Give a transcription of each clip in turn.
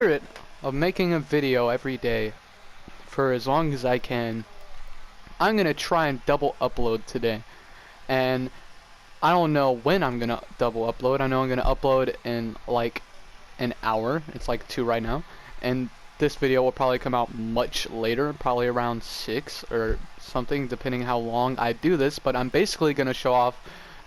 Spirit of making a video every day for as long as I can, I'm gonna try and double upload today. And I don't know when I'm gonna double upload. I know I'm gonna upload in like an hour. It's like 2 right now. And this video will probably come out much later, probably around 6 or something, depending how long I do this. But I'm basically gonna show off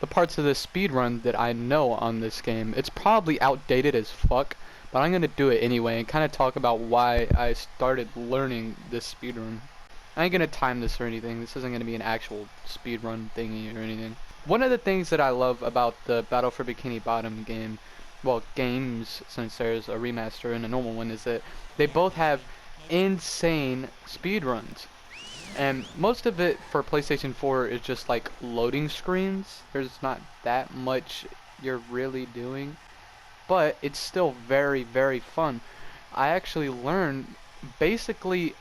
the parts of the speedrun that I know on this game. It's probably outdated as fuck, but I'm gonna do it anyway and kind of talk about why I started learning this speedrun. I ain't gonna time this or anything. This isn't gonna be an actual speedrun thingy or anything. One of the things that I love about the Battle for Bikini Bottom game, well, games, since there's a remaster and a normal one, is that they both have insane speedruns. And most of it for PlayStation 4 is just like loading screens. There's not that much you're really doing, but it's still very, very fun. I actually learned basically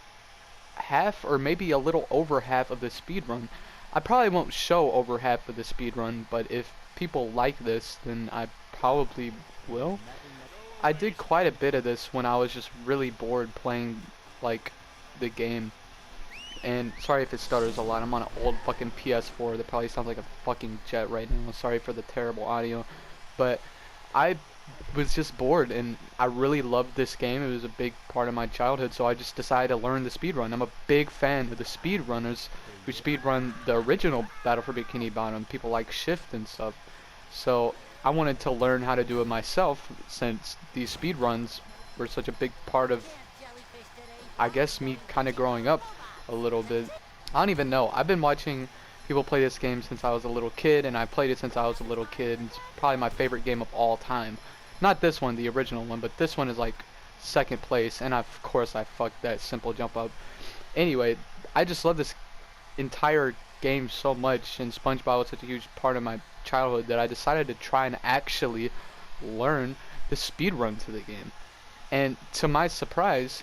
half or maybe a little over half of the speedrun. I probably won't show over half of the speedrun, but if people like this, then I probably will. I did quite a bit of this when I was just really bored playing like the game. And sorry if it stutters a lot. I'm on an old fucking PS4 that probably sounds like a fucking jet right now. Sorry for the terrible audio. But I was just bored and I really loved this game. It was a big part of my childhood, so I just decided to learn the speedrun. I'm a big fan of the speedrunners who speedrun the original Battle for Bikini Bottom, people like Shift and stuff. So I wanted to learn how to do it myself since these speedruns were such a big part of, I guess, me kind of growing up a little bit. I don't even know. I've been watching people play this game since I was a little kid, and I played it since I was a little kid. It's probably my favorite game of all time. Not this one, the original one, but this one is like second place, and of course I fucked that simple jump up. Anyway, I just love this entire game so much, and Spongebob was such a huge part of my childhood that I decided to try and actually learn the speedrun to the game. And to my surprise,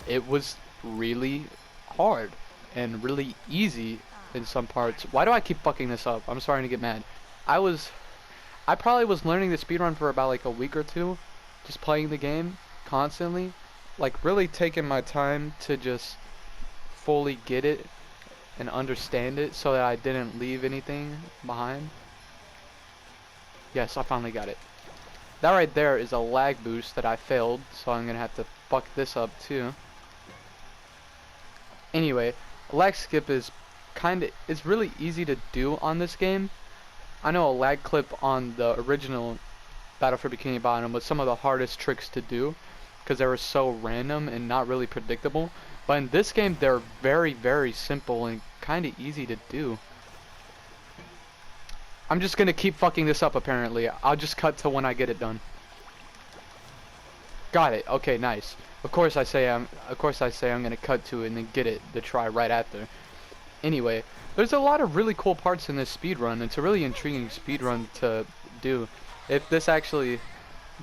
it was really hard and really easy in some parts. Why do I keep fucking this up? I'm starting to get mad. I probably was learning the speedrun for about like a week or two, just playing the game constantly, like really taking my time to just fully get it and understand it so that I didn't leave anything behind. Yes, I finally got it. That right there is a lag boost that I failed, so I'm gonna have to fuck this up too. Anyway, lag skip is it's really easy to do on this game. I know a lag clip on the original Battle for Bikini Bottom was some of the hardest tricks to do because they were so random and not really predictable. But in this game, they're very, very simple and kind of easy to do. I'm just gonna keep fucking this up apparently. I'll just cut to when I get it done. Got it. Okay, nice. Of course I say I'm gonna cut to it and then get it to try right after. Anyway, there's a lot of really cool parts in this speedrun. It's a really intriguing speedrun to do. If this actually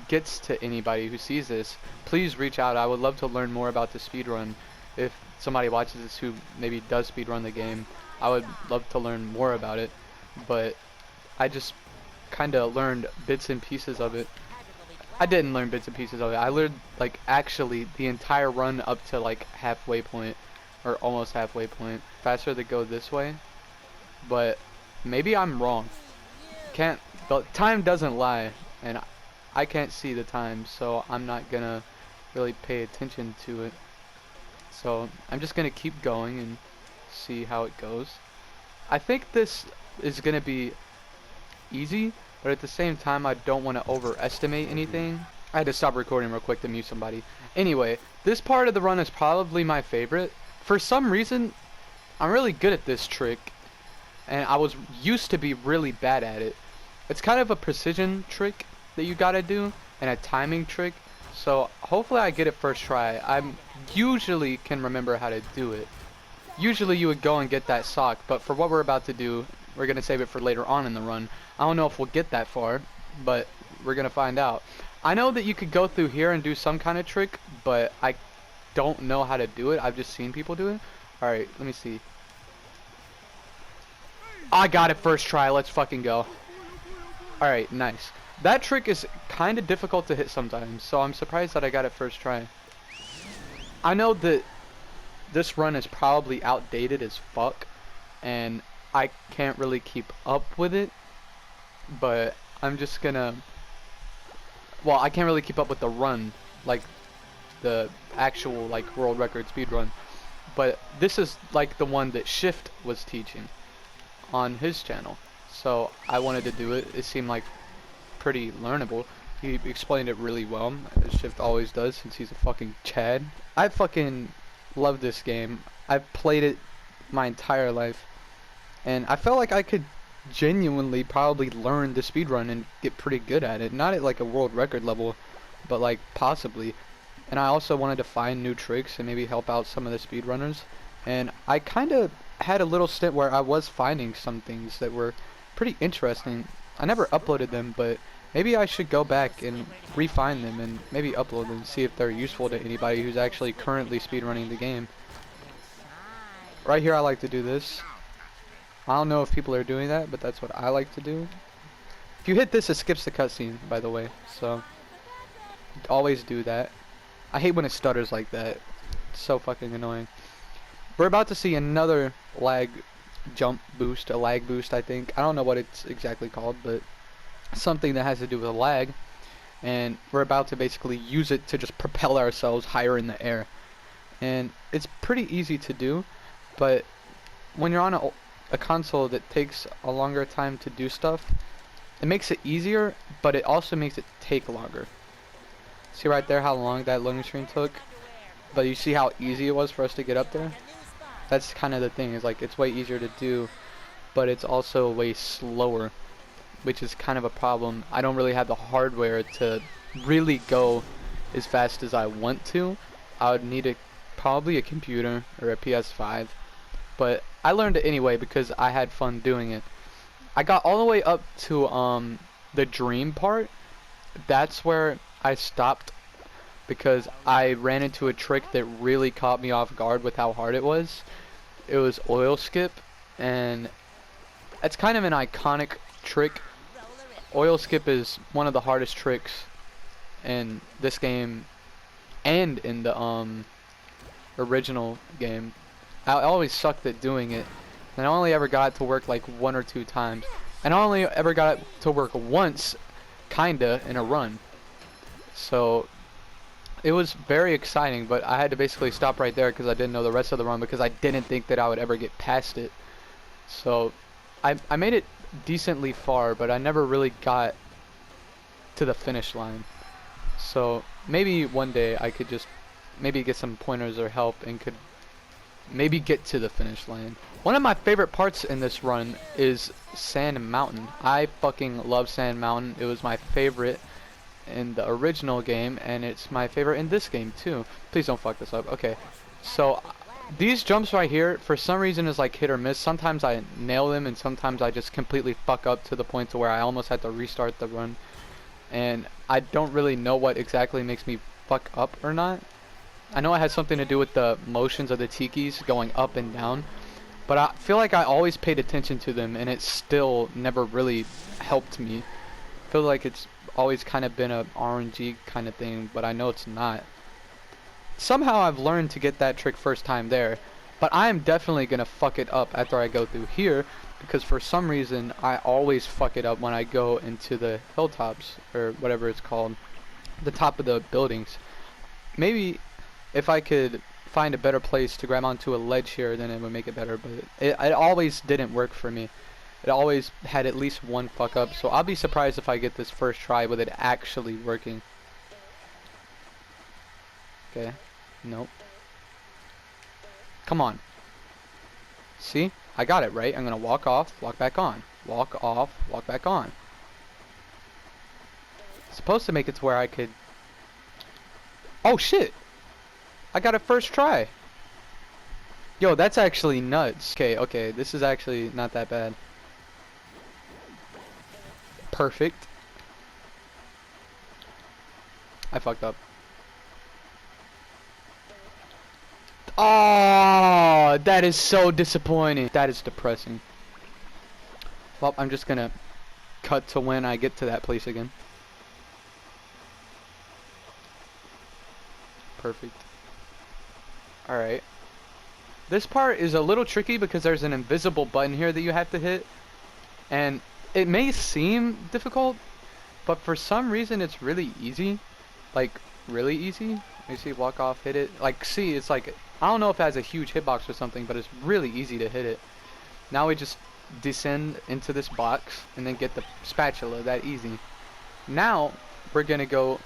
gets to anybody who sees this, please reach out. I would love to learn more about the speedrun. If somebody watches this who maybe does speedrun the game, I would love to learn more about it. But I just kinda learned bits and pieces of it. I didn't learn bits and pieces of it. I learned like actually the entire run up to like halfway point or almost halfway point. Faster to go this way, but maybe I'm wrong. The time doesn't lie, and I can't see the time, so I'm not gonna really pay attention to it. So I'm just gonna keep going and see how it goes. I think this is gonna be easy, but at the same time I don't want to overestimate anything. I had to stop recording real quick to mute somebody. Anyway, this part of the run is probably my favorite. For some reason, I'm really good at this trick, and I was used to be really bad at it. It's kind of a precision trick that you gotta do, and a timing trick, so hopefully I get it first try. I usually can remember how to do it. Usually you would go and get that sock, but for what we're about to do, we're gonna save it for later on in the run. I don't know if we'll get that far, but we're gonna find out. I know that you could go through here and do some kind of trick, but I don't know how to do it. I've just seen people do it. Alright, let me see. I got it first try. Let's fucking go. Alright, nice. That trick is kind of difficult to hit sometimes, so I'm surprised that I got it first try. I know that this run is probably outdated as fuck, and I can't really keep up with it, but I'm just gonna... Well, I can't really keep up with the run, like the actual like world record speed run, but this is like the one that Shift was teaching on his channel, so I wanted to do it. It seemed like pretty learnable. He explained it really well, as Shift always does, since he's a fucking Chad. I fucking love this game. I've played it my entire life, and I felt like I could genuinely probably learn the speedrun and get pretty good at it. Not at like a world record level, but like possibly. And I also wanted to find new tricks and maybe help out some of the speedrunners. And I kind of had a little stint where I was finding some things that were pretty interesting. I never uploaded them, but maybe I should go back and refine them and maybe upload them and see if they're useful to anybody who's actually currently speedrunning the game. Right here I like to do this. I don't know if people are doing that, but that's what I like to do. If you hit this, it skips the cutscene, by the way, so always do that. I hate when it stutters like that. It's so fucking annoying. We're about to see another lag jump boost, a lag boost, I think. I don't know what it's exactly called, but something that has to do with a lag. And we're about to basically use it to just propel ourselves higher in the air. And it's pretty easy to do, but when you're on a console that takes a longer time to do stuff, it makes it easier, but it also makes it take longer. See right there how long that loading screen took? But you see how easy it was for us to get up there? That's kind of the thing, is like it's way easier to do, but it's also way slower, which is kind of a problem. I don't really have the hardware to really go as fast as I want to. I would need probably a computer or a PS5, but I learned it anyway because I had fun doing it. I got all the way up to the dream part. That's where I stopped because I ran into a trick that really caught me off guard with how hard it was. It was oil skip, and it's kind of an iconic trick. Oil skip is one of the hardest tricks in this game and in the original game. I always sucked at doing it, and I only ever got it to work like 1 or 2 times, and I only ever got it to work once, kinda, in a run. So it was very exciting, but I had to basically stop right there because I didn't know the rest of the run, because I didn't think that I would ever get past it. So I made it decently far, but I never really got to the finish line. So maybe one day I could just maybe get some pointers or help and could maybe get to the finish line. One of my favorite parts in this run is Sand Mountain. I fucking love Sand Mountain. It was my favorite in the original game, and it's my favorite in this game too. Please don't fuck this up. Okay, so these jumps right here, for some reason, is like hit or miss. Sometimes I nail them, and sometimes I just completely fuck up to the point to where I almost had to restart the run. And I don't really know what exactly makes me fuck up or not. I know it has something to do with the motions of the tikis going up and down, but I feel like I always paid attention to them, and it still never really helped me. I feel like it's always kind of been a RNG kind of thing, but I know it's not. Somehow I've learned to get that trick first time there, but I am definitely gonna fuck it up after I go through here, because for some reason I always fuck it up when I go into the hilltops, or whatever it's called, the top of the buildings. Maybe if I could find a better place to grab onto a ledge here, then it would make it better, but it always didn't work for me. It always had at least one fuck up, so I'll be surprised if I get this first try with it actually working. Okay, nope. Come on. See? I got it, right? I'm gonna walk off, walk back on. Walk off, walk back on. It's supposed to make it to where I could... Oh shit! I got it first try! Yo, that's actually nuts. Okay, this is actually not that bad. Perfect. I fucked up. Oh, that is so disappointing. That is depressing. Well, I'm just gonna cut to when I get to that place again. perfect. Alright. This part is a little tricky because there's an invisible button here that you have to hit. And it may seem difficult, but for some reason it's really easy. Like, really easy. You see, walk off, hit it. Like, see, it's like, I don't know if it has a huge hitbox or something, but it's really easy to hit it. Now we just descend into this box and then get the spatula, that easy. Now we're gonna go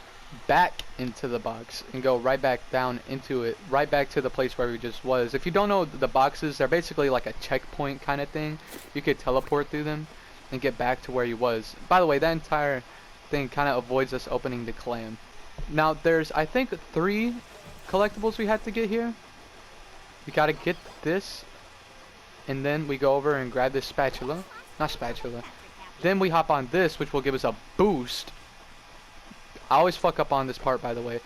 back into the box and go right back down into it, right back to the place where we just was. If you don't know the boxes, they're basically like a checkpoint kind of thing. You could teleport through them and get back to where you was. By the way, that entire thing kind of avoids us opening the clam. Now there's, I think, 3 collectibles we have to get here. We gotta get this, and then we go over and grab this spatula. Not spatula. Then we hop on this, which will give us a boost. I always fuck up on this part, by the way.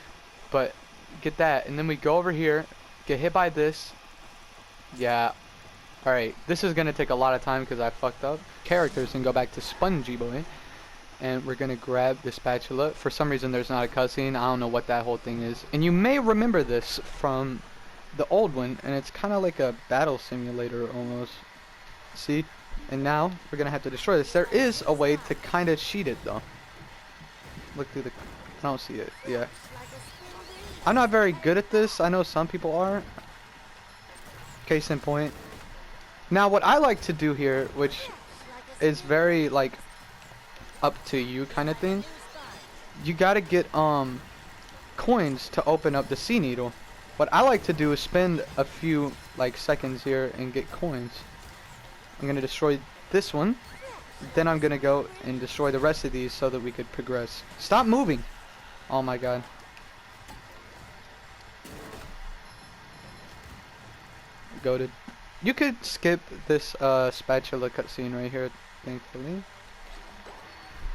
But get that, and then we go over here, get hit by this. Yeah. Alright, this is gonna take a lot of time because I fucked up. Characters and go back to Spongebob. And we're gonna grab the spatula. For some reason there's not a cutscene. I don't know what that whole thing is. And you may remember this from the old one, and it's kind of like a battle simulator almost. See? And now we're gonna have to destroy this. There is a way to kind of cheat it though. Look through the, I don't see it. Yeah. I'm not very good at this. I know some people are. Case in point. Now what I like to do here, which is very like up to you kind of thing, you gotta get coins to open up the sea needle. What I like to do is spend a few like seconds here and get coins. I'm gonna destroy this one, then I'm gonna go and destroy the rest of these so that we could progress. Stop moving! Oh my god. Goated. You could skip this spatula cutscene right here, thankfully.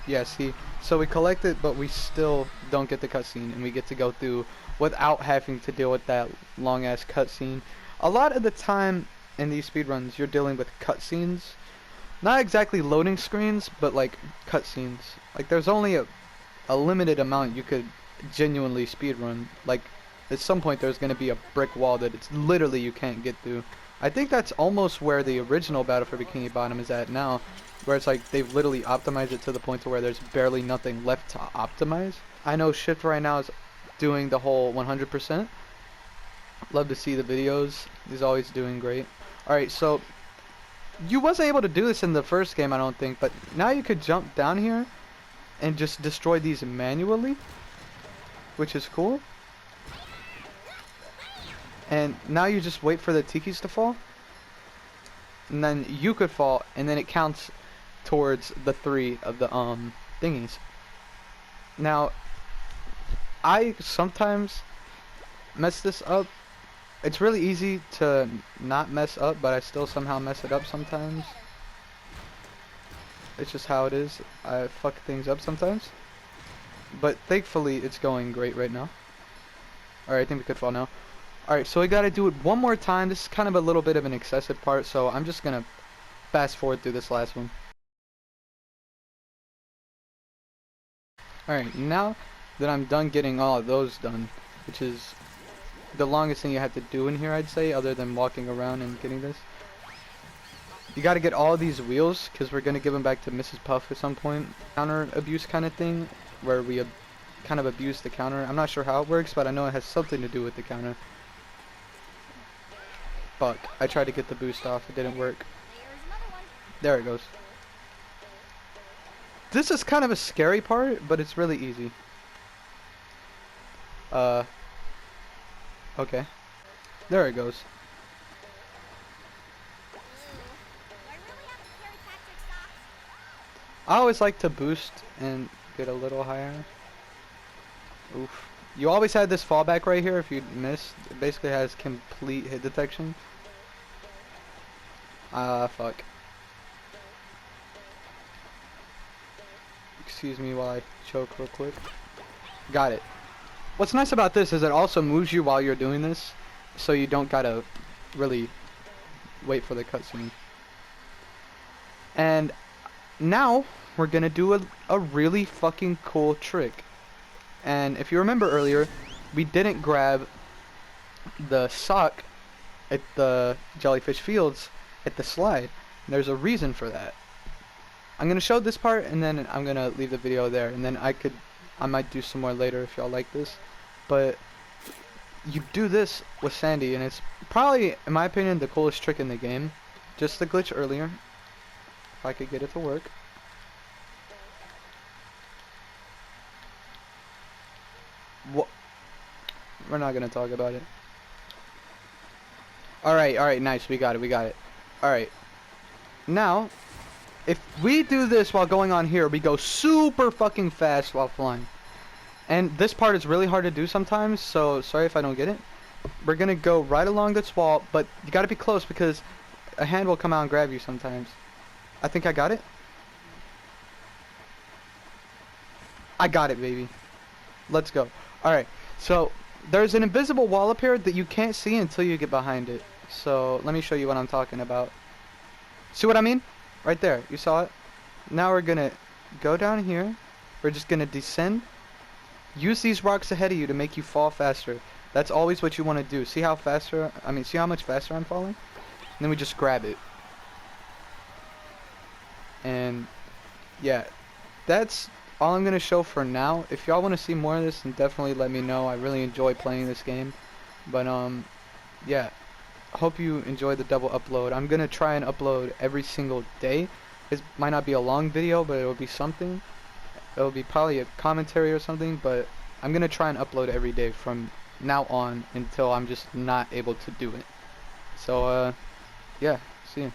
Yeah, see, so we collect it, but we still don't get the cutscene, and we get to go through without having to deal with that long-ass cutscene. A lot of the time in these speedruns, you're dealing with cutscenes. Not exactly loading screens, but like cutscenes. Like, there's only a limited amount you could genuinely speedrun. Like, at some point there's going to be a brick wall that it's literally you can't get through. I think that's almost where the original Battle for Bikini Bottom is at now. Where it's like they've literally optimized it to the point to where there's barely nothing left to optimize. I know Shift right now is doing the whole 100%. Love to see the videos. He's always doing great. Alright, so you wasn't able to do this in the first game, I don't think, but now you could jump down here and just destroy these manually, which is cool. And now you just wait for the tikis to fall, and then you could fall, and then it counts towards the 3 of the thingies. Now I sometimes mess this up. It's really easy to not mess up, but I still somehow mess it up sometimes. It's just how it is. I fuck things up sometimes, but thankfully it's going great right now. Alright, I think we could fall now. Alright, so we gotta do it one more time. This is kind of a little bit of an excessive part, so I'm just gonna fast forward through this last one. Alright, now that I'm done getting all of those done, which is the longest thing you have to do in here, I'd say, other than walking around and getting this. You gotta get all of these wheels, because we're gonna give them back to Mrs. Puff at some point. Counter abuse kind of thing, where we kind of abuse the counter. I'm not sure how it works, but I know it has something to do with the counter. Fuck, I tried to get the boost off, it didn't work. There it goes. This is kind of a scary part, but it's really easy. Okay. There it goes. I always like to boost and get a little higher. Oof. You always had this fallback right here if you missed. It basically has complete hit detection. Fuck. Excuse me while I choke real quick. Got it. What's nice about this is it also moves you while you're doing this, so you don't gotta really wait for the cutscene. And now we're gonna do a really fucking cool trick. And if you remember earlier, we didn't grab the sock at the jellyfish fields at the slide. And there's a reason for that. I'm gonna show this part and then I'm gonna leave the video there, and then I might do some more later if y'all like this. But you do this with Sandy and it's probably, in my opinion, the coolest trick in the game. Just the glitch earlier. If I could get it to work. What? We're not gonna talk about it. Alright, nice, we got it. Alright. Now, if we do this while going on here, we go super fucking fast while flying. And this part is really hard to do sometimes, so sorry if I don't get it. We're gonna go right along this wall, but you gotta be close because a hand will come out and grab you sometimes. I think I got it. I got it, baby. Let's go. Alright, so there's an invisible wall up here that you can't see until you get behind it. So let me show you what I'm talking about. See what I mean? Right there, you saw it? Now we're gonna go down here. We're just gonna descend. Use these rocks ahead of you to make you fall faster. That's always what you want to do. See how see how much faster I'm falling? And then we just grab it. And yeah, that's all I'm gonna show for now. If y'all want to see more of this, then definitely let me know. I really enjoy playing this game. But yeah, hope you enjoy the double upload. I'm gonna try and upload every single day. It might not be a long video, but it'll be something. It'll be probably a commentary or something, but I'm gonna try and upload every day from now on until I'm just not able to do it. So yeah, see ya.